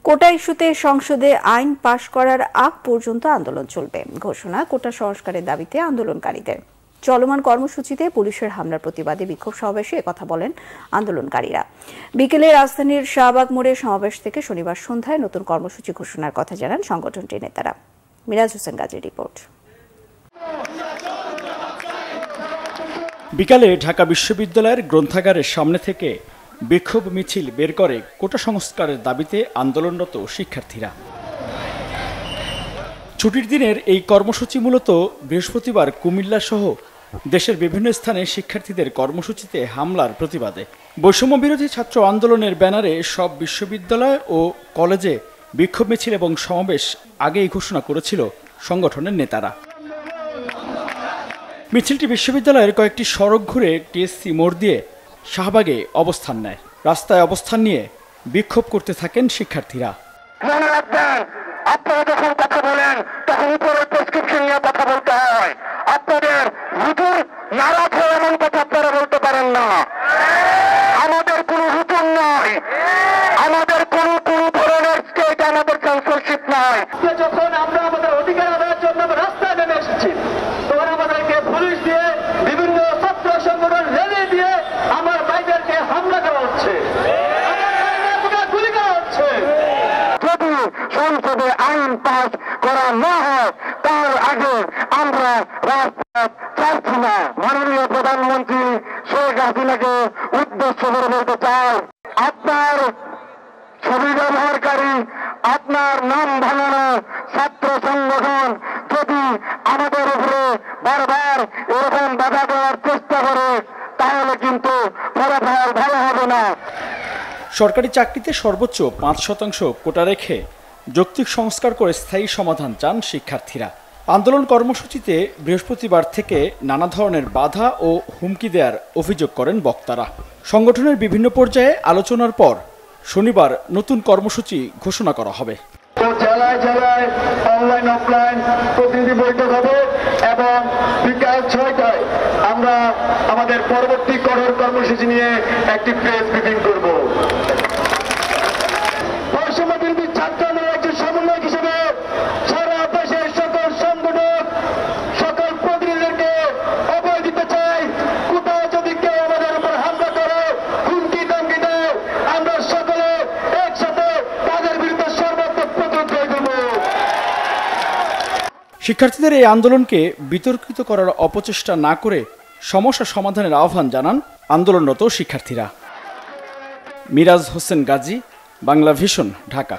কোটা ইস্যুতে সংসদে আইন পাশ করার আগ পর্যন্ত আন্দোলন চলবে ঘোষণা কোটা সংস্কারের দাবিতে আন্দোলনকারীদের। চলমান কর্মসূচিতে পুলিশের হামলার প্রতিবাদে বিক্ষোভ সমাবেশে একথা বলেন আন্দোলনকারীরা। বিকেলে রাজধানীর শাহবাগ মোড়ে সমাবেশ থেকে শনিবার সন্ধ্যায় নতুন কর্মসূচি ঘোষণার কথা জানান সংগঠনটির নেতারা। মিরাজ হোসেন গাজীর রিপোর্ট। বিকালে ঢাকা বিশ্ববিদ্যালয়ের গ্রন্থাগারের সামনে থেকে বিক্ষোভ মিছিল বের করে কোটা সংস্কারের দাবিতে আন্দোলনরত শিক্ষার্থীরা। ছুটির দিনের এই কর্মসূচি মূলত বৃহস্পতিবার কুমিল্লা সহ দেশের বিভিন্ন স্থানে শিক্ষার্থীদের কর্মসূচিতে হামলার প্রতিবাদে। বৈষম্য বিরোধী ছাত্র আন্দোলনের ব্যানারে সব বিশ্ববিদ্যালয় ও কলেজে বিক্ষোভ মিছিল এবং সমাবেশ আগেই ঘোষণা করেছিল সংগঠনের নেতারা। মিছিলটি বিশ্ববিদ্যালয়ের কয়েকটি সড়ক ঘুরে টিএসসি মোড় দিয়ে শাহবাগে অবস্থান নেয়। রাস্তায় অবস্থান নিয়ে বিক্ষোভ করতে থাকেন শিক্ষার্থীরা। আপনারা যখন কথা বলেন তখন উপরে প্রেসক্রিপশন নিয়ে কথা বলতে হয়। আপনাদের হুজুর নারাজ হয়ে এমন কথা আপনারা বলতে পারেন না। আমাদের কোনো হুজুর নয়, আমাদের কোনো ধরনের স্টেট আমাদের সেন্সরশিপ নয়। যখন আমরা আমাদের অধিকার আদায়ের জন্য রাস্তায় নেমে এসেছি তখন আমাদেরকে পুলিশ দিয়ে বিভিন্ন ছাত্র সংগঠন রেলি দিয়ে আমার ভাইদেরকে হামলা করা হচ্ছে, গুলি করা হচ্ছে। যদি সংসদে আইন পাস করা না হয় তার আগে আমরা রাজপথ ছাড়ছি না। মাননীয় প্রধানমন্ত্রী শেখ হাসিনাকে উদ্দেশ্য করে বলতে চাই, আপনার ছবি ব্যবহারকারী, আপনার নাম ভাঙানো ছাত্র সংগঠন যদি আমাদের উপরে বারবার এরকম বাধা দেওয়ার চেষ্টা করে তাহলে কিন্তু ফলাফল ভালো হবে না। সরকারি চাকরিতে সর্বোচ্চ ৫% কোটা রেখে যৌক্তিক সংস্কার করে স্থায়ী সমাধান চান শিক্ষার্থীরা। আন্দোলন কর্মসূচিতে বৃহস্পতিবার থেকে নানা ধরনের বাধা ও হুমকি দেওয়ার অভিযোগ করেন বক্তারা। সংগঠনের বিভিন্ন পর্যায়ে আলোচনার পর শনিবার নতুন কর্মসূচি ঘোষণা করা হবে। জেলায় জেলায় অনলাইন অফলাইন প্রতিনিধি বৈঠক হবে এবং বিকাল 6টায় আমরা আমাদের পরবর্তী কঠোর কর্মসূচি নিয়ে একটি প্রেস ব্রিফিং করব। বৈষম্য বিরোধী ছাত্র একজন সমন্বয়ক হিসেবে সারা দেশের সকল সংগঠন সকল প্রতিনিধিদেরকে অভয় দিতে চাই, কোথাও যদি কেউ আমাদের উপর হামলা করে হুমকি ধমকি দেয় আমরা সকলে একসাথে তাদের বিরুদ্ধে সর্বাত্মক প্রতিরোধ করব। শিক্ষার্থীদের এই আন্দোলনকে বিতর্কিত করার অপচেষ্টা না করে সমস্যা সমাধানের আহ্বান জানান আন্দোলনরত শিক্ষার্থীরা। মিরাজ হোসেন গাজী, বাংলা ভিশন, ঢাকা।